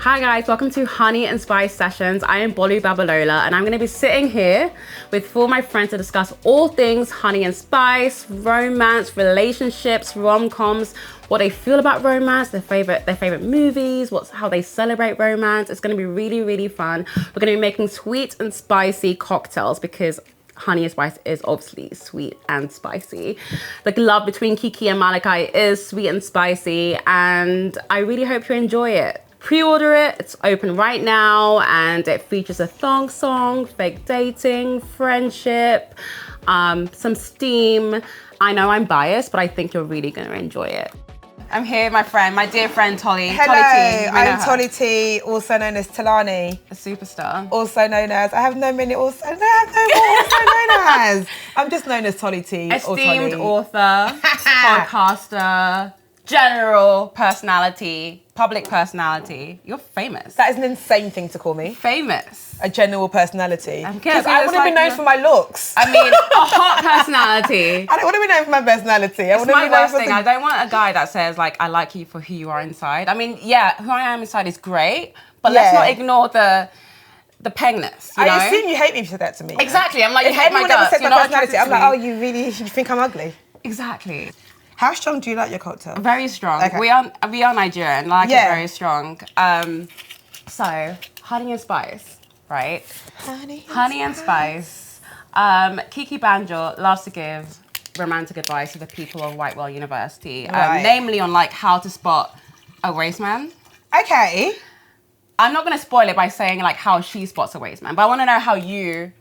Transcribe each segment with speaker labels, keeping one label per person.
Speaker 1: Hi guys, welcome to Honey and Spice Sessions. I am Bolu Babalola and I'm going to be sitting here with four of my friends to discuss all things honey and spice, romance, relationships, rom-coms, what they feel about romance, their favorite movies, how they celebrate romance. It's going to be really, really fun. We're going to be making sweet and spicy cocktails because honey and spice is obviously sweet and spicy. The love between Kiki and Malachi is sweet and spicy, and I really hope you enjoy it. Pre-order it, it's open right now, and it features a thong song, fake dating, friendship, some steam. I know I'm biased, but I think you're really gonna enjoy it. I'm here with my dear friend Tolly.
Speaker 2: Hello,
Speaker 1: Tolly T.
Speaker 2: I'm Tolly T, also known as Talani.
Speaker 1: A superstar.
Speaker 2: Also known as, I have no more also known as. I'm just known as Tolly T.
Speaker 1: Esteemed author, podcaster, general personality, public personality. You're famous.
Speaker 2: That is an insane thing to call me.
Speaker 1: Famous.
Speaker 2: A general personality.
Speaker 1: Because
Speaker 2: I want to be known for my looks.
Speaker 1: I mean, a hot personality.
Speaker 2: I don't want to be known for my personality.
Speaker 1: It's my worst thing. I don't want a guy that says, like, I like you for who you are inside. I mean, yeah, who I am inside is great, but let's not ignore the pengness, you know?
Speaker 2: I assume you hate me if you said that to me.
Speaker 1: Exactly. I'm like, you
Speaker 2: if
Speaker 1: hate my
Speaker 2: anyone ever
Speaker 1: guts.
Speaker 2: said
Speaker 1: You're
Speaker 2: my
Speaker 1: not
Speaker 2: personality, I'm like,
Speaker 1: attracted to
Speaker 2: oh, you think I'm ugly?
Speaker 1: Exactly.
Speaker 2: How strong do you like your cocktail?
Speaker 1: Very strong.
Speaker 2: Okay.
Speaker 1: We are Nigerian. Like it very strong. So honey and spice, right? Honey and spice. Kiki Banjo loves to give romantic advice to the people of Whitewell University, namely on like how to spot a wasteman.
Speaker 2: Okay.
Speaker 1: I'm not gonna spoil it by saying like how she spots a wasteman, but I want to know how you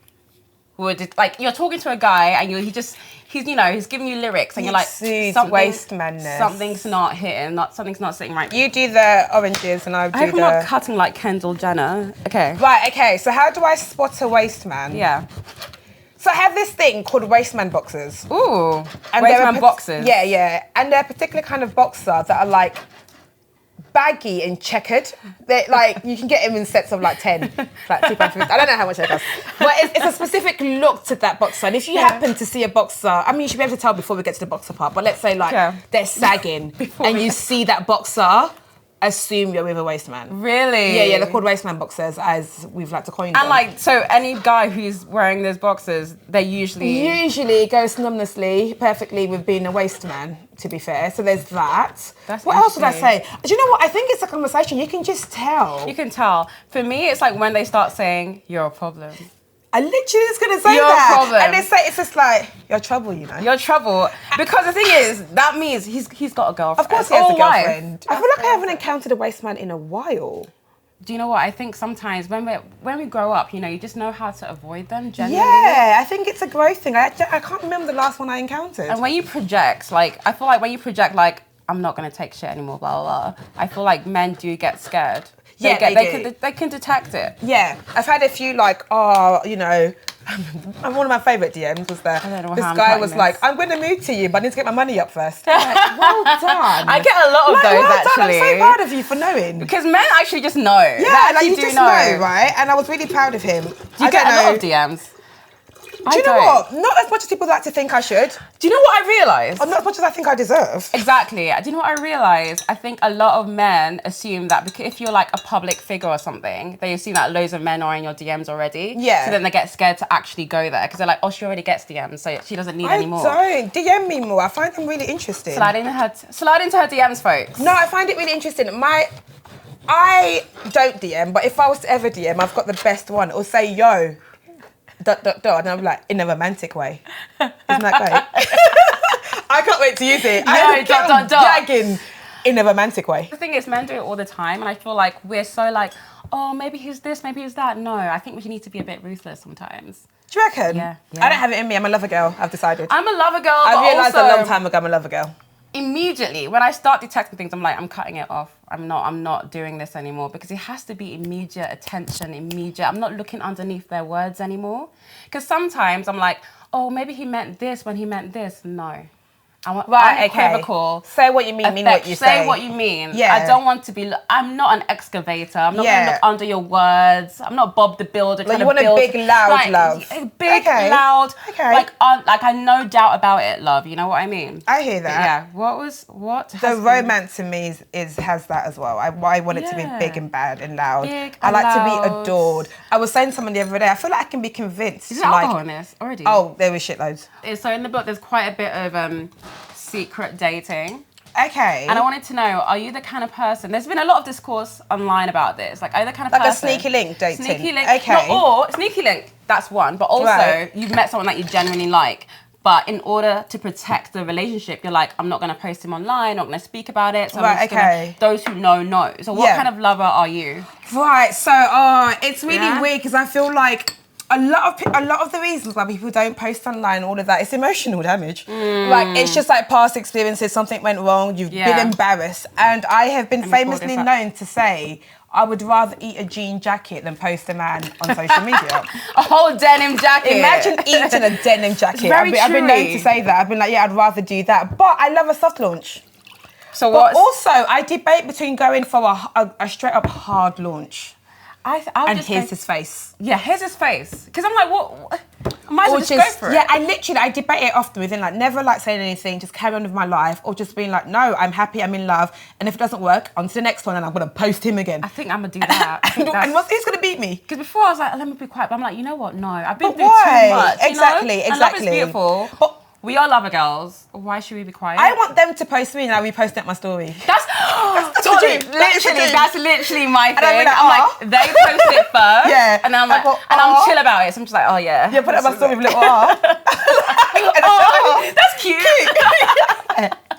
Speaker 1: would, like, you're talking to a guy and he's giving you lyrics and you're like, something's not hitting, something's not sitting right.
Speaker 2: You do the oranges and I
Speaker 1: hope I'm not cutting like Kendall Jenner. Okay.
Speaker 2: Right, okay, so how do I spot a wasteman?
Speaker 1: Yeah.
Speaker 2: So I have this thing called wasteman boxers.
Speaker 1: Ooh,
Speaker 2: and
Speaker 1: wasteman boxers.
Speaker 2: Yeah. And they're a particular kind of boxer that are like baggy and checkered. They're like, you can get them in sets of like 10, like £2.50. I don't know how much that costs. But it's a specific look to that boxer. And if you happen to see a boxer, I mean, you should be able to tell before we get to the boxer part, but let's say like they're sagging and you see that boxer, assume you're with a wasteman.
Speaker 1: Really?
Speaker 2: Yeah, they're called wasteman boxers, as we've like to coin them.
Speaker 1: And like, so any guy who's wearing those boxers, they usually goes
Speaker 2: synonymously perfectly with being a wasteman, to be fair. So there's that.
Speaker 1: What
Speaker 2: else would I say? Do you know what? I think it's a conversation. You can just tell.
Speaker 1: You can tell. For me, it's like when they start saying, you're a problem.
Speaker 2: I literally was going to say
Speaker 1: you're
Speaker 2: that.
Speaker 1: A problem.
Speaker 2: And they say, it's just like, you're trouble, you know.
Speaker 1: You're trouble. Because the thing is, that means he's got a girlfriend.
Speaker 2: Of course he has a girlfriend. I feel like I haven't encountered a wasteman in a while.
Speaker 1: Do you know what? I think sometimes when we grow up, you know, you just know how to avoid them generally.
Speaker 2: Yeah, I think it's a growth thing. I can't remember the last one I encountered.
Speaker 1: And when you project, like, I feel like when you project, like, I'm not going to take shit anymore, blah, blah, blah, I feel like men do get scared. They can detect it.
Speaker 2: Yeah, I've had a few like, you know, and one of my favourite DMs was this guy was like, I'm going to move to you, but I need to get my money up first. Like, well done.
Speaker 1: I get a lot of those actually.
Speaker 2: I'm so proud of you for knowing.
Speaker 1: Because men actually just know.
Speaker 2: Yeah, like you just know, right? And I was really proud of him.
Speaker 1: Do you get a lot of DMs?
Speaker 2: Do you know what? Not as much as people like to think I should.
Speaker 1: Do you know what I realised?
Speaker 2: Or not as much as I think I deserve.
Speaker 1: Exactly. Do you know what I realised? I think a lot of men assume that because if you're like a public figure or something, they assume that loads of men are in your DMs already. Yeah. So then they get scared to actually go there because they're like, oh, she already gets DMs, so she doesn't need any more.
Speaker 2: Don't. DM me more. I find them really interesting.
Speaker 1: Slide into her DMs, folks.
Speaker 2: No, I find it really interesting. I don't DM, but if I was to ever DM, I've got the best one. It'll say, yo. ... and I'm like, in a romantic way. Isn't that great? I can't wait to use it. Gagging in a romantic way.
Speaker 1: The thing is, men do it all the time, and I feel like we're so like, oh, maybe he's this, maybe he's that. No, I think we need to be a bit ruthless sometimes.
Speaker 2: Do you reckon?
Speaker 1: Yeah.
Speaker 2: I don't have it in me. I'm a lover girl, I've decided.
Speaker 1: I'm a lover girl,
Speaker 2: I realised a long time ago I'm a lover girl.
Speaker 1: Immediately, when I start detecting things, I'm like, I'm cutting it off. I'm not doing this anymore because it has to be immediate attention, I'm not looking underneath their words anymore. Because sometimes I'm like, oh, maybe he meant this when he meant this. No. I want
Speaker 2: Right, okay.
Speaker 1: unequivocal.
Speaker 2: Say what you mean what you say.
Speaker 1: Say what you mean.
Speaker 2: Yeah.
Speaker 1: I don't want to be. I'm not an excavator. I'm not going to look under your words. I'm not Bob the Builder.
Speaker 2: Like you want a big, loud love.
Speaker 1: Big, loud.
Speaker 2: Okay.
Speaker 1: Like I no doubt about it, love. You know what I mean?
Speaker 2: I hear that.
Speaker 1: But yeah. What?
Speaker 2: The romance in me has that as well. I want it to be big and bad and loud. I like to be adored. I was saying to someone the other day, I feel like I can be convinced.
Speaker 1: Is there alcohol in this already?
Speaker 2: Oh, there was shitloads.
Speaker 1: So in the book, there's quite a bit of secret dating.
Speaker 2: Okay.
Speaker 1: And I wanted to know, are you the kind of person, there's been a lot of discourse online about this, like are you the kind of person...
Speaker 2: Like a sneaky link dating?
Speaker 1: Sneaky link,
Speaker 2: okay.
Speaker 1: Or sneaky link, that's one, but also you've met someone that you genuinely like, but in order to protect the relationship, you're like, I'm not going to post him online, not going to speak about it, so I'm just gonna, those who know. So what kind of lover are you?
Speaker 2: Right, so it's really weird because I feel like a lot of the reasons why people don't post online, all of that, it's emotional damage. Like it's just like past experiences, something went wrong, you've been embarrassed. And I have been famously known to say, I would rather eat a jean jacket than post a man on social media.
Speaker 1: A whole denim jacket.
Speaker 2: Imagine eating a denim jacket.
Speaker 1: I've
Speaker 2: been known to say that. I've been like, yeah, I'd rather do that. But I love a soft launch.
Speaker 1: So
Speaker 2: but also, I debate between going for a straight up hard launch. Here's his face.
Speaker 1: Yeah, here's his face. Because I'm like, what? I might as well just go for it.
Speaker 2: Yeah, I debate it often within like never like saying anything, just carry on with my life, or just being like, no, I'm happy, I'm in love, and if it doesn't work, on to the next one, and I'm gonna post him again.
Speaker 1: I think I'm gonna do that.
Speaker 2: Who's gonna beat me?
Speaker 1: Because before I was like, let me be quiet, but I'm like, you know what? No, I've been through too much.
Speaker 2: Exactly.
Speaker 1: And love is beautiful. But we are lover girls. Why should we be quiet?
Speaker 2: I want them to post me and I repost it my story.
Speaker 1: That's Tolly, that's literally my thing.
Speaker 2: And
Speaker 1: I'm like, they post it first, and I'm like, and I'm chill about it. So I'm just like, oh yeah.
Speaker 2: Yeah, put it on my story with a little R.
Speaker 1: That's cute.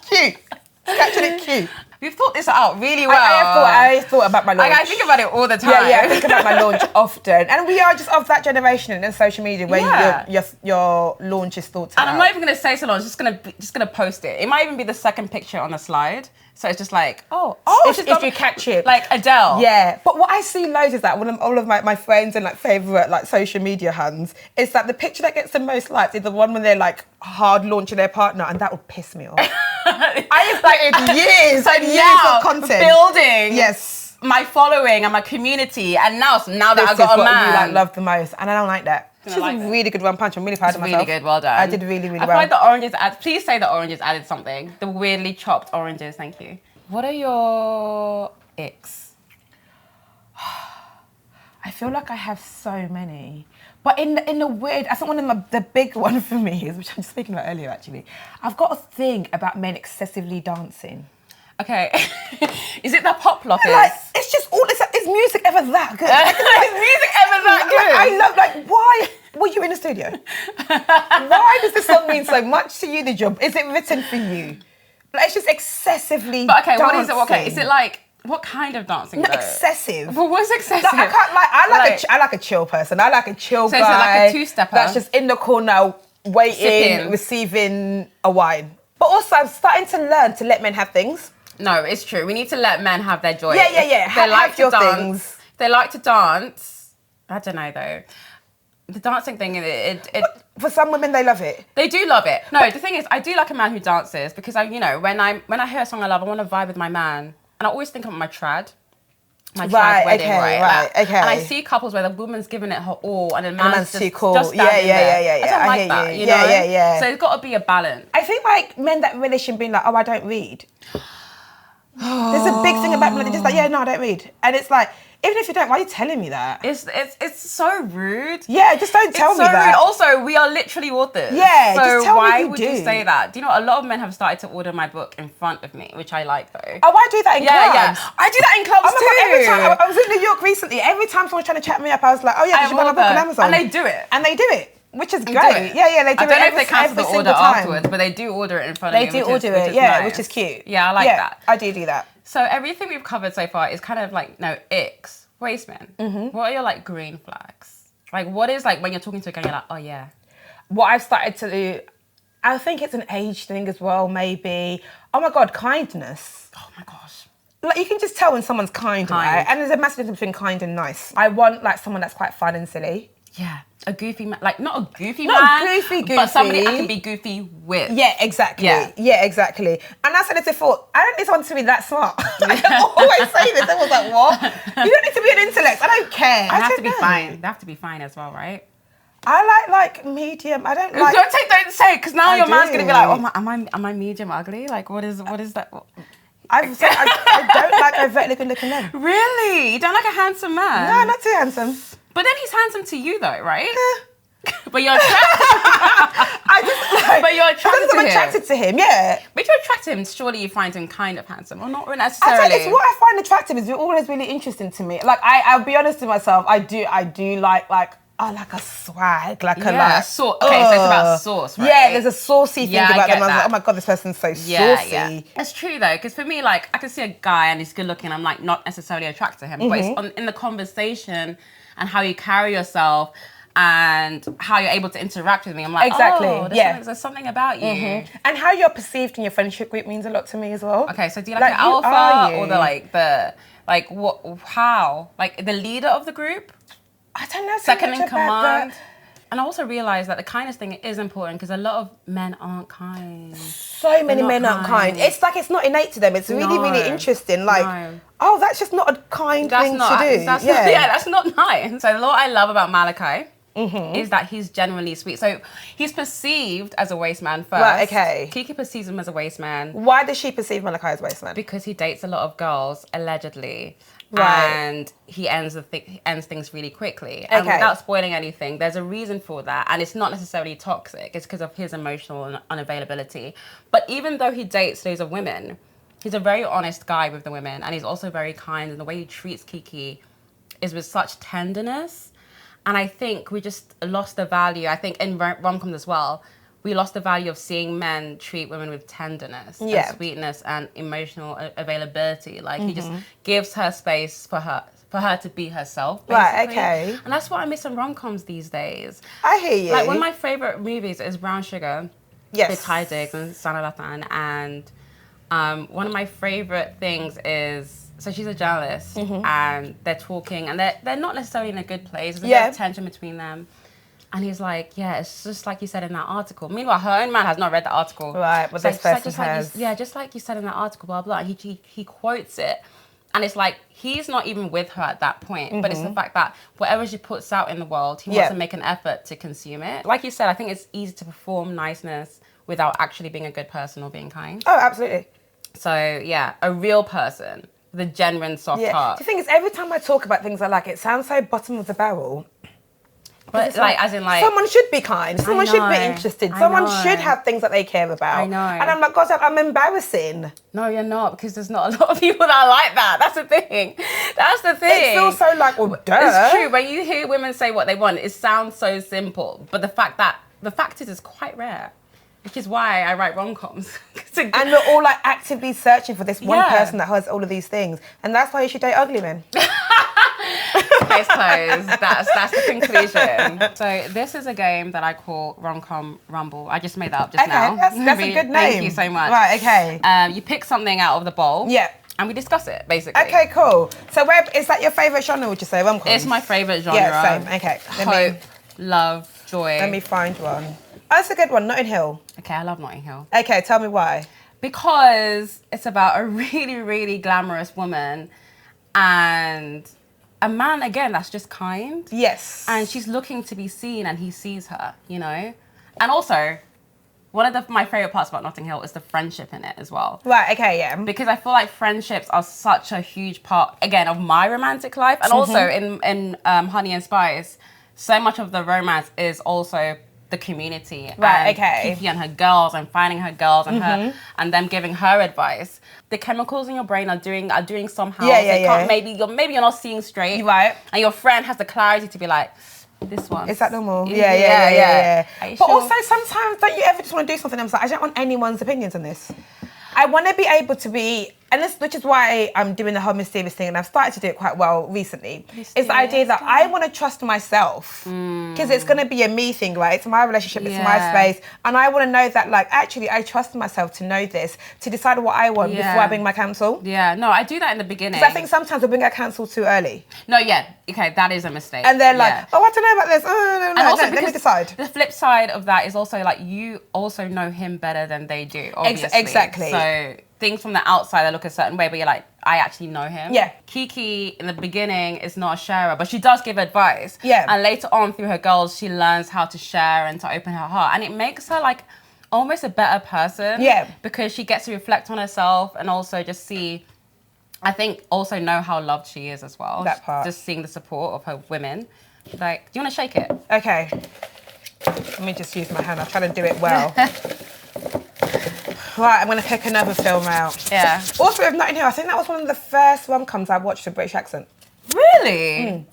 Speaker 2: Cute. It's actually cute.
Speaker 1: We've thought this out really well.
Speaker 2: I thought about my launch.
Speaker 1: I think about it all the time.
Speaker 2: Yeah, I think about my launch often. And we are just of that generation in social media where your launch is thought out.
Speaker 1: And I'm not even going to say so long, I'm just gonna post it. It might even be the second picture on the slide. So it's just like,
Speaker 2: if you catch it.
Speaker 1: Like Adele.
Speaker 2: Yeah. But what I see loads is that all of my friends and like favourite like social media hands, is that the picture that gets the most likes is the one when they're like hard launching their partner, and that would piss me off. I have like years and years of content.
Speaker 1: Building.
Speaker 2: Yes.
Speaker 1: My following and my community, and now that I've got a man.
Speaker 2: You like love the most, and I don't like that. This is a really good one punch. I'm really proud of myself.
Speaker 1: Really good, well done.
Speaker 2: I did really well.
Speaker 1: I feel like the oranges please say the oranges added something. The weirdly chopped oranges, thank you. What are your icks?
Speaker 2: I feel like I have so many. But in the weird, I think one of the big one for me is, which I'm just speaking about earlier actually, I've got a thing about men excessively dancing.
Speaker 1: Okay. Is it the pop lockers?
Speaker 2: Like, it's just is music ever that good?
Speaker 1: Is music ever that good?
Speaker 2: I love, why were you in the studio? Why does this song mean so much to you, the job? Is it written for you? Like, it's just excessively dancing.
Speaker 1: What is it? Okay, is it like, what kind of dancing?
Speaker 2: Not excessive.
Speaker 1: Well, what's excessive?
Speaker 2: No, I like a chill person. I like a chill guy.
Speaker 1: So is it like a two-stepper?
Speaker 2: That's just in the corner, waiting, receiving a wine. But also, I'm starting to learn to let men have things. No,
Speaker 1: it's true. We need to let men have their joy.
Speaker 2: Yeah.
Speaker 1: They like
Speaker 2: to dance. Things.
Speaker 1: They like to dance. I don't know though. The dancing thing,
Speaker 2: for some women, they love it.
Speaker 1: They do love it. No, the thing is, I do like a man who dances because when I hear a song I love, I want to vibe with my man, and I always think of my trad wedding, right?
Speaker 2: Okay.
Speaker 1: And I see couples where the woman's giving it her all, and the man's
Speaker 2: too cool.
Speaker 1: Just standing there. I don't like that. You know?
Speaker 2: Yeah.
Speaker 1: So there's got to be a balance.
Speaker 2: I think like men that relation being like, oh, I don't read. There's a big thing about men that just like, I don't read, and it's like, even if you don't, why are you telling me that?
Speaker 1: It's so rude.
Speaker 2: Yeah, just don't tell me that.
Speaker 1: Rude. Also, we are literally authors.
Speaker 2: Yeah,
Speaker 1: so
Speaker 2: just tell me
Speaker 1: why
Speaker 2: you
Speaker 1: would
Speaker 2: do.
Speaker 1: you say that? Do you know, a lot of men have started to order my book in front of me, which I like though.
Speaker 2: Oh, I do that in clubs.
Speaker 1: Yeah. I do that in clubs too.
Speaker 2: God, every time I was in New York recently, every time someone was trying to chat me up, I was like, oh yeah, you should buy my book on Amazon.
Speaker 1: And they do it.
Speaker 2: Which is great. Yeah, they do it.
Speaker 1: I don't know if they cancel the order afterwards, but they do order it in front of me.
Speaker 2: They do order it, yeah, which is cute.
Speaker 1: Yeah, I like that.
Speaker 2: I do that.
Speaker 1: So everything we've covered so far is kind of like, icks, wastemen. What are your like green flags? Like what is like when you're talking to a guy, you're like, oh yeah.
Speaker 2: What I've started to do, I think it's an age thing as well, maybe. Oh my God, kindness.
Speaker 1: Oh my gosh.
Speaker 2: Like you can just tell when someone's kind, right? And there's a massive difference between kind and nice. I want like someone that's quite fun and silly.
Speaker 1: Yeah. a goofy man, like not a goofy
Speaker 2: Not
Speaker 1: man,
Speaker 2: goofy,
Speaker 1: but somebody I can be goofy with.
Speaker 2: Yeah, exactly.
Speaker 1: Yeah.
Speaker 2: Yeah, exactly. And I said it before, I don't need someone to be that smart. I always say this. I was like, what? You don't need to be an intellect. I don't care.
Speaker 1: They have to be fine. They have to be fine as well, right?
Speaker 2: I like medium. I don't like.
Speaker 1: Don't say it, because now your man's gonna be like, oh, am I medium ugly? Like, what is that?
Speaker 2: I've said I don't like overtly good looking men.
Speaker 1: Really? You don't like a handsome man?
Speaker 2: No, not too handsome.
Speaker 1: But then he's handsome to you, though, right?
Speaker 2: Yeah.
Speaker 1: But you're attracted. But you're attracted to him.
Speaker 2: I'm attracted to him, yeah.
Speaker 1: But if you're attracted to him, surely you find him kind of handsome, or not
Speaker 2: I
Speaker 1: necessarily.
Speaker 2: tell you, it's what I find attractive is always really interesting to me. Like I'll be honest with myself, I do like a swag, like a like.
Speaker 1: So it's about sauce, right?
Speaker 2: Yeah, there's a saucy thing about them. I was
Speaker 1: that.
Speaker 2: like, oh my god, this person's so saucy.
Speaker 1: Yeah. It's true though, because for me, like, I can see a guy and he's good looking. I'm like not necessarily attracted to him, but it's in the conversation and how you carry yourself and how you're able to interact with me. I'm like, there's something about you.
Speaker 2: And how you're perceived in your friendship group means a lot to me as well.
Speaker 1: Okay, so do you like the alpha or the leader of the group?
Speaker 2: I don't know.
Speaker 1: Second in command. And I also realised that the kindness thing is important because a lot of men aren't kind.
Speaker 2: So many men aren't kind. It's like it's not innate to them. It's really interesting. Like, oh, that's just not a kind thing to do.
Speaker 1: That's not nice. So what I love about Malachi is that he's genuinely sweet. So he's perceived as a waste man first.
Speaker 2: Right, okay.
Speaker 1: Kiki perceives him as a waste man.
Speaker 2: Why does she perceive Malachi as a waste man?
Speaker 1: Because he dates a lot of girls, allegedly.
Speaker 2: Right.
Speaker 1: And he ends things really quickly. And without spoiling anything, there's a reason for that. And it's not necessarily toxic. It's because of his emotional unavailability. But even though he dates loads of women, he's a very honest guy with the women. And he's also very kind. And the way he treats Kiki is with such tenderness. And I think we just lost the value. I think in rom-coms as well, we lost the value of seeing men treat women with tenderness and sweetness and emotional availability. Like he just gives her space for her to be herself, basically.
Speaker 2: Right, okay.
Speaker 1: And that's what I miss in rom-coms these days.
Speaker 2: I hear you.
Speaker 1: Like one of my favourite movies is Brown Sugar.
Speaker 2: Yes.
Speaker 1: With Ty Diggs and Sana Lathan. And one of my favourite things is, so she's a journalist and they're talking and they're not necessarily in a good place. There's a bit of tension between them. And he's like, yeah, it's just like you said in that article. Meanwhile, her own man has not read the article.
Speaker 2: Right, but this person has.
Speaker 1: Just like you said in that article, blah, blah. And he quotes it. And it's like, he's not even with her at that point. But it's the fact that whatever she puts out in the world, he wants to make an effort to consume it. Like you said, I think it's easy to perform niceness without actually being a good person or being kind.
Speaker 2: Oh, absolutely.
Speaker 1: So, yeah, a real person with a genuine soft heart.
Speaker 2: The thing is, every time I talk about things I like, it sounds so bottom of the barrel.
Speaker 1: But as in someone
Speaker 2: should be kind. Someone should be interested. Someone should have things that they care about.
Speaker 1: I know.
Speaker 2: And I'm like, God, I'm embarrassing.
Speaker 1: No, you're not, because there's not a lot of people that are like that. That's the thing.
Speaker 2: It feels so like, well, duh.
Speaker 1: It's true. When you hear women say what they want, it sounds so simple. But the fact is, it's quite rare. Which is why I write rom-coms.
Speaker 2: And we're all like actively searching for this one person that has all of these things. And that's why you should date ugly men.
Speaker 1: Case closed. That's the conclusion. So this is a game that I call Rom-com Rumble. I just made that up just now.
Speaker 2: That's really, a good name.
Speaker 1: Thank you so much.
Speaker 2: Right, okay.
Speaker 1: You pick something out of the bowl.
Speaker 2: Yeah.
Speaker 1: And we discuss it, basically.
Speaker 2: Okay, cool. So is that your favourite genre, would you say, rom-coms?
Speaker 1: It's my favourite genre.
Speaker 2: Yeah, same. Okay.
Speaker 1: Hope, love, joy.
Speaker 2: Let me find one. Oh, that's a good one, Notting Hill.
Speaker 1: Okay, I love Notting Hill.
Speaker 2: Okay, tell me why.
Speaker 1: Because it's about a really, really glamorous woman and a man, again, that's just kind.
Speaker 2: Yes.
Speaker 1: And she's looking to be seen and he sees her, you know? And also, one of my favourite parts about Notting Hill is the friendship in it as well.
Speaker 2: Right, okay, yeah.
Speaker 1: Because I feel like friendships are such a huge part, again, of my romantic life. And also in Honey and Spice, so much of the romance is also the community.
Speaker 2: Right,
Speaker 1: and
Speaker 2: okay.
Speaker 1: Kiki and her girls and finding her girls and her and them giving her advice. The chemicals in your brain are doing somehow. Maybe you're not seeing straight.
Speaker 2: Right.
Speaker 1: And your friend has the clarity to be like, this one.
Speaker 2: Is that normal?
Speaker 1: Yeah.
Speaker 2: But also sometimes don't you ever just want to do something? I'm like, I don't want anyone's opinions on this. I want to be able to be and this, which is why I'm doing the whole mysterious thing, and I've started to do it quite well recently, is the idea that I want to trust myself, because it's going to be a me thing, right? It's my relationship, it's my space, and I want to know that, like, actually, I trust myself to know this, to decide what I want before I bring my counsel.
Speaker 1: Yeah, no, I do that in the beginning.
Speaker 2: Because I think sometimes we bring our counsel too early.
Speaker 1: No, okay, that is a mistake.
Speaker 2: And they're like, oh, I don't know about this. Oh, no,
Speaker 1: also
Speaker 2: let me decide.
Speaker 1: The flip side of that is also, like, you also know him better than they do, obviously.
Speaker 2: Exactly.
Speaker 1: So things from the outside that look a certain way, but you're like, I actually know him.
Speaker 2: Yeah.
Speaker 1: Kiki, in the beginning, is not a sharer, but she does give advice.
Speaker 2: Yeah.
Speaker 1: And later on, through her goals, she learns how to share and to open her heart. And it makes her, like, almost a better person.
Speaker 2: Yeah.
Speaker 1: Because she gets to reflect on herself and also just see, I think, also know how loved she is as well.
Speaker 2: That part.
Speaker 1: Just seeing the support of her women. Like, do you want to shake it?
Speaker 2: Okay. Let me just use my hand. I'll try to do it well. Right, I'm going to pick another film out.
Speaker 1: Yeah.
Speaker 2: Also, with Notting Hill, I think that was one of the first rom-coms I watched with British accent.
Speaker 1: Really?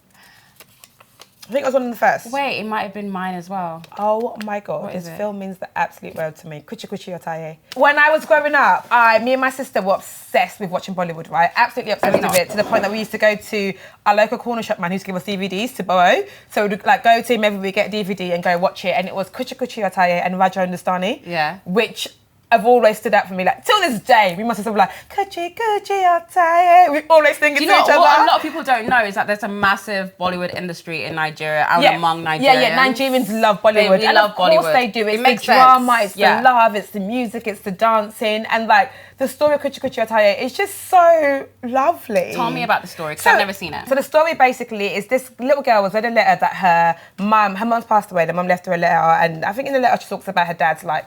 Speaker 2: I think it was one of the first.
Speaker 1: Wait, it might have been mine as well.
Speaker 2: Oh my God,
Speaker 1: What is
Speaker 2: this
Speaker 1: it?
Speaker 2: film means the absolute world to me. Kuchi Kuchi Otaye. When I was growing up, me and my sister were obsessed with watching Bollywood, right? Absolutely obsessed with it, to the point that we used to go to our local corner shop man who used to give us DVDs to borrow. So we'd like go to him every week, get a DVD and go watch it. And it was Kuchi Kuchi Otaye and Raja Hindustani.
Speaker 1: Yeah.
Speaker 2: Which have always stood out for me. Like, till this day, we must have like, Kuchi Kuchi Otaye. We always sing it to each other.
Speaker 1: What a lot of people don't know is that there's a massive Bollywood industry in Nigeria and among Nigerians.
Speaker 2: Yeah, Nigerians love Bollywood.
Speaker 1: They really love Bollywood.
Speaker 2: Of course they do. It's
Speaker 1: makes
Speaker 2: the drama,
Speaker 1: sense.
Speaker 2: it's the love, it's the music, it's the dancing, and like the story of Kuchi Kuchi Otaye is just so lovely.
Speaker 1: Tell me about the story, because I've never seen it.
Speaker 2: So the story basically is this little girl was read a letter that her mum's passed away, the mum left her a letter, and I think in the letter she talks about her dad's like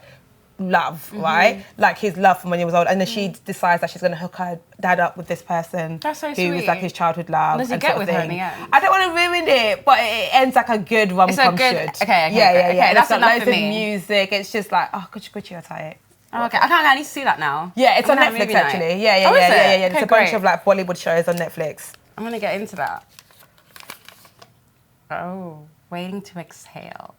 Speaker 2: love, right? Like his love from when he was old, and then she decides that she's going to hook her dad up with this person.
Speaker 1: That's so
Speaker 2: who
Speaker 1: sweet.
Speaker 2: was like his childhood love.
Speaker 1: Does he get with her in the end?
Speaker 2: I don't want to ruin it, but it ends like a good rom-com should.
Speaker 1: Okay,
Speaker 2: yeah.
Speaker 1: that's
Speaker 2: It's
Speaker 1: enough
Speaker 2: loads
Speaker 1: for
Speaker 2: of
Speaker 1: me.
Speaker 2: music. It's just like, oh, Kuchi Kuchi Otaye.
Speaker 1: Oh, okay, I need to see that now.
Speaker 2: Yeah, it's
Speaker 1: I'm
Speaker 2: on
Speaker 1: gonna have
Speaker 2: Netflix
Speaker 1: movie night.
Speaker 2: actually. Yeah.
Speaker 1: Oh, is it?
Speaker 2: It's
Speaker 1: Okay,
Speaker 2: a bunch
Speaker 1: great.
Speaker 2: of like Bollywood shows on Netflix.
Speaker 1: I'm going to get into that. Oh, Waiting to Exhale.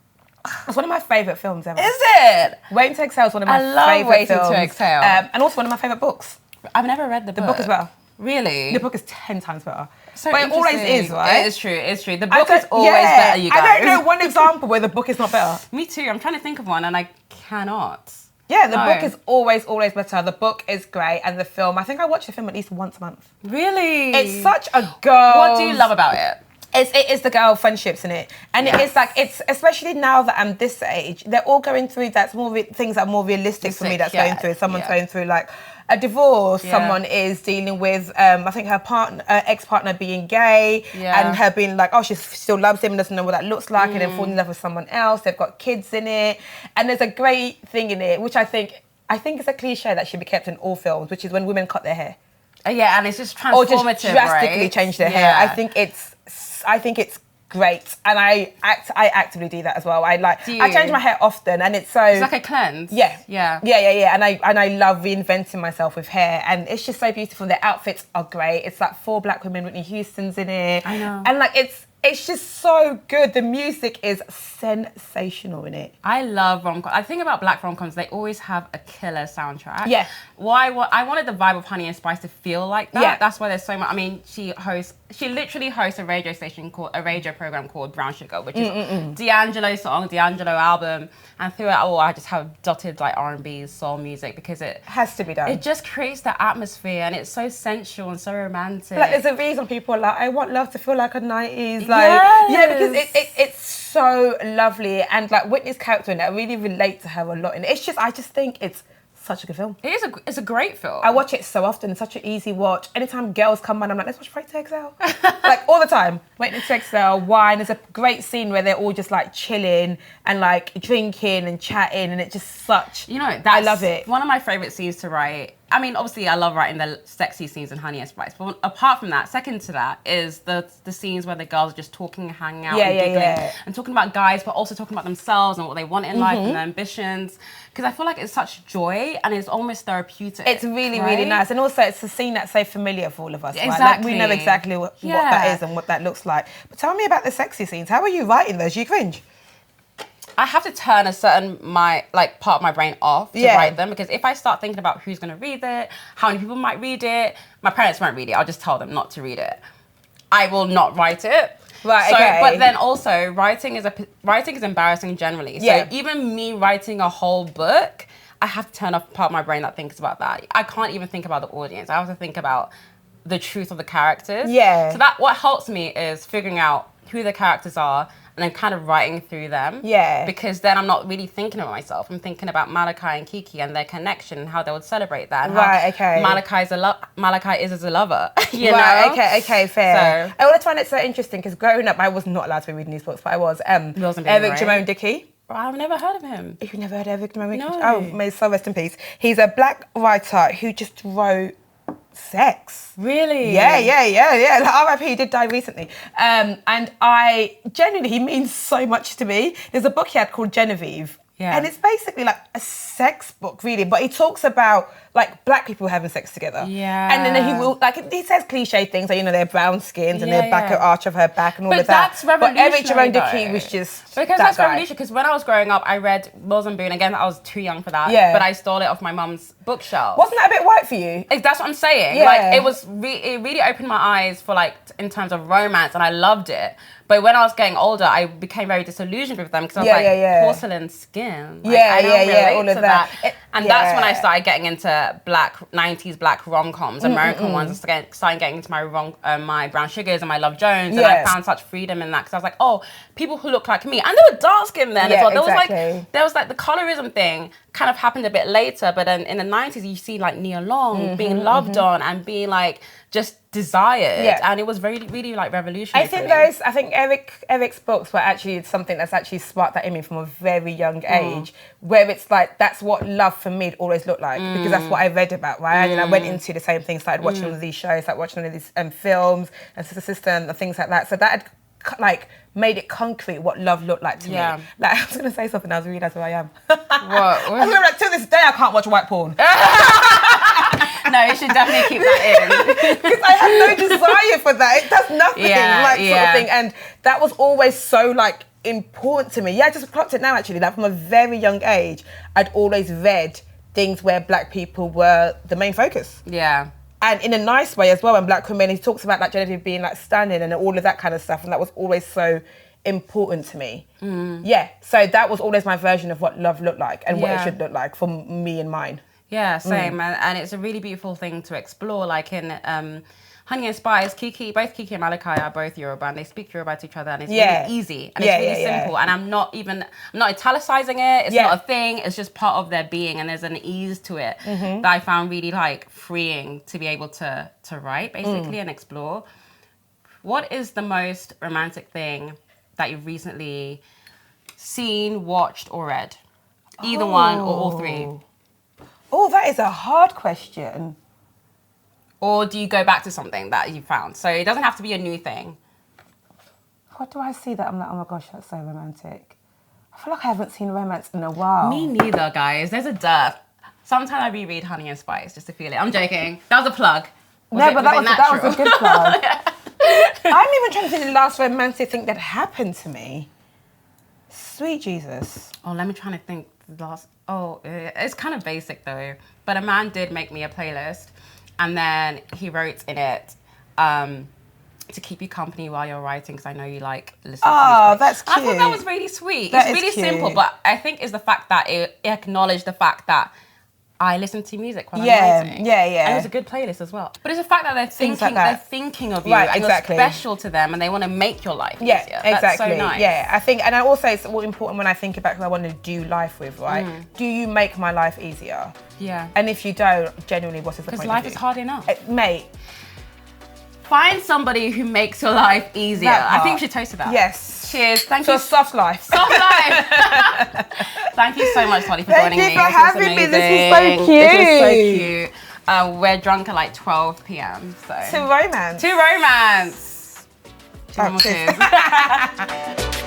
Speaker 2: It's one of my favourite films ever.
Speaker 1: Is it?
Speaker 2: Waiting to Exhale is one of my
Speaker 1: I love
Speaker 2: favourite
Speaker 1: Waiting to
Speaker 2: films.
Speaker 1: Exhale.
Speaker 2: And also one of my favourite books.
Speaker 1: I've never read the book.
Speaker 2: The book as well.
Speaker 1: Really?
Speaker 2: The book is 10 times better.
Speaker 1: So
Speaker 2: but it always
Speaker 1: interesting.
Speaker 2: is, right?
Speaker 1: It is true, it's true. The book is always better, you guys.
Speaker 2: I don't know one example where the book is not better.
Speaker 1: Me too, I'm trying to think of one and I cannot.
Speaker 2: Yeah, the book is always better. The book is great, and the film, I think I watch the film at least once a month.
Speaker 1: Really?
Speaker 2: It's such a girl.
Speaker 1: What do you love about it?
Speaker 2: It is the girl friendships in it, and it is like, it's especially now that I'm this age, they're all going through things that are more realistic for me. That's going through. Someone's going through like a divorce. Someone is dealing with I think her ex-partner being gay, and her being like, oh, she still loves him and doesn't know what that looks like, and then falling in love with someone else. They've got kids in it, and there's a great thing in it, which I think it's a cliche that should be kept in all films, which is when women cut their hair.
Speaker 1: Yeah, and it's just transformative,
Speaker 2: or just drastically change their hair. I think it's great, and I actively do that as well. I change my hair often, and it's
Speaker 1: like a cleanse.
Speaker 2: Yeah. And I love reinventing myself with hair, and it's just so beautiful. Their outfits are great. It's like 4 black women. Whitney Houston's in it.
Speaker 1: I know.
Speaker 2: And like it's just so good. The music is sensational in it.
Speaker 1: I love rom-coms. I think about black rom-coms, they always have a killer soundtrack.
Speaker 2: Yeah.
Speaker 1: I wanted the vibe of Honey and Spice to feel like that.
Speaker 2: Yeah.
Speaker 1: That's why there's so much. I mean, she literally hosts a radio program called Brown Sugar, which is D'Angelo's song, D'Angelo album. And through it all, I just have dotted like R&B, soul music, because it
Speaker 2: has to be done.
Speaker 1: It just creates the atmosphere, and it's so sensual and so romantic.
Speaker 2: Like, there's a reason people are like, I want love to feel like a 90s. Like,
Speaker 1: yes.
Speaker 2: Yeah, because it's so lovely, and like Whitney's character in it, I really relate to her a lot. And I just think it's such a good film.
Speaker 1: It's a great film.
Speaker 2: I watch it so often. It's such an easy watch. Anytime girls come on, I'm like, let's watch Waiting to Exhale. Like all the time. Waiting to Exhale, wine. There's a great scene where they're all just like chilling and like drinking and chatting, and it's just such. I love it.
Speaker 1: One of my favourite scenes to write. I mean, obviously, I love writing the sexy scenes in Honey and Spice. But apart from that, second to that is the scenes where the girls are just talking, hanging out, and giggling, and talking about guys, but also talking about themselves and what they want in life and their ambitions. Because I feel like it's such joy, and it's almost therapeutic.
Speaker 2: It's really, really nice. And also, it's a scene that's so familiar for all of us.
Speaker 1: Exactly.
Speaker 2: Right? Like, we know exactly what that is and what that looks like. But tell me about the sexy scenes. How are you writing those? Do you cringe?
Speaker 1: I have to turn a certain part of my brain off to write them, because if I start thinking about who's going to read it, how many people might read it, my parents won't read it. I'll just tell them not to read it. I will not write it.
Speaker 2: Right. Okay.
Speaker 1: But then also writing is embarrassing generally. So even me writing a whole book, I have to turn off part of my brain that thinks about that. I can't even think about the audience. I have to think about the truth of the characters.
Speaker 2: Yeah.
Speaker 1: So what helps me is figuring out who the characters are and then kind of writing through them.
Speaker 2: Yeah.
Speaker 1: Because then I'm not really thinking about myself. I'm thinking about Malachi and Kiki and their connection and how they would celebrate that. And Malachi is as a lover. You know?
Speaker 2: Okay, fair. I always find it so interesting because growing up, I was not allowed to read these books, but I was. Eric Jerome Dickey.
Speaker 1: I've never heard of him.
Speaker 2: You've never heard of Eric Jerome Dickey?
Speaker 1: No.
Speaker 2: Oh, may his soul rest in peace. He's a black writer who just wrote sex.
Speaker 1: Really?
Speaker 2: Yeah. Like, RIP, he did die recently. And he means so much to me. There's a book he had called Genevieve. Yeah. And it's basically like a sex book, really. But he talks about like black people having sex together.
Speaker 1: Yeah.
Speaker 2: And then he says cliche things like, their brown skins and their back arch of her back and all of that.
Speaker 1: But that's revolutionary.
Speaker 2: But Eric Jerome Dickey was just
Speaker 1: because that's revolutionary. Because when I was growing up, I read Mills and Boon. Again, I was too young for that. Yeah. But I stole it off my mum's bookshelf.
Speaker 2: Wasn't that a bit white for you?
Speaker 1: That's what I'm saying.
Speaker 2: Yeah.
Speaker 1: Like it really opened my eyes for in terms of romance, and I loved it. But when I was getting older, I became very disillusioned with them because I was porcelain skin. I don't relate to that. That's when I started getting into 90s black rom-coms, American ones. I started getting into my Brown Sugars and my Love Jones, and I found such freedom in that because I was like, oh, people who look like me, and they were dark skinned then as well. There was the colorism thing kind of happened a bit later, but then in the 90s you see Nia Long being loved on and being just desired, and it was really revolutionary.
Speaker 2: I think Eric's books were actually something that's actually sparked that in me from a very young age, where it's that's what love for me always looked like, because that's what I read about, right? And I went into the same thing, started watching all of these shows, watching all of these films and Sister and things like that. So that had made it concrete what love looked like to me. I was gonna say something, I was realised who I am.
Speaker 1: What?
Speaker 2: I was to this day I can't watch white porn.
Speaker 1: No, you should definitely keep that in.
Speaker 2: Because I have no desire for that. It does nothing, sort of thing. And that was always so important to me. Yeah, I just clocked it now actually. From a very young age, I'd always read things where black people were the main focus. Yeah. And in a nice way as well, and black women, he talks about Genevieve being stunning and all of that kind of stuff, and that was always so important to me. Yeah, so that was always my version of what love looked like and what it should look like for me and mine.
Speaker 1: Yeah, same. And it's a really beautiful thing to explore. In Honey and Spice, both Kiki and Malachi are both Yoruba, and they speak Yoruba to each other, and it's really easy and it's really simple. And I'm not italicizing it. It's not a thing. It's just part of their being, and there's an ease to it that I found really freeing to be able to write basically and explore. What is the most romantic thing that you've recently seen, watched, or read? Either one or all three.
Speaker 2: Oh, that is a hard question.
Speaker 1: Or do you go back to something that you found? So it doesn't have to be a new thing.
Speaker 2: What do I see that I'm like, oh my gosh, that's so romantic? I feel like I haven't seen romance in a while.
Speaker 1: Me neither, guys. There's a dearth. Sometimes I reread Honey and Spice just to feel it. I'm joking. That was a plug.
Speaker 2: That was a good plug. I'm even trying to think of the last romantic thing that happened to me. Sweet Jesus.
Speaker 1: Oh, let me try to think. It's kind of basic though. But a man did make me a playlist, and then he wrote in it to keep you company while you're writing, because I know you listening to music.
Speaker 2: Oh, that's cute.
Speaker 1: I thought that was really sweet. It's really simple, but I think it's the fact that it acknowledged the fact that I listen to music when I'm writing. Yeah. And it was a good playlist as well. But it's the fact that they're thinking of you, and you're special to them, and they want to make your life easier.
Speaker 2: Exactly.
Speaker 1: That's so nice.
Speaker 2: Yeah, I think, and also it's important when I think about who I want to do life with, right? Do you make my life easier? Yeah. And if you don't, genuinely, what's the point?
Speaker 1: Because life is hard enough.
Speaker 2: Mate.
Speaker 1: Find somebody who makes your life easier. I think we should toast to that.
Speaker 2: Yes.
Speaker 1: Cheers. Thank you.
Speaker 2: Soft life.
Speaker 1: Soft life. Thank you so much, Tolly, for joining me.
Speaker 2: Thank you for having me. This was so cute.
Speaker 1: This was so cute. We're drunk at 12 p.m. So.
Speaker 2: To romance.
Speaker 1: To romance. Cheers.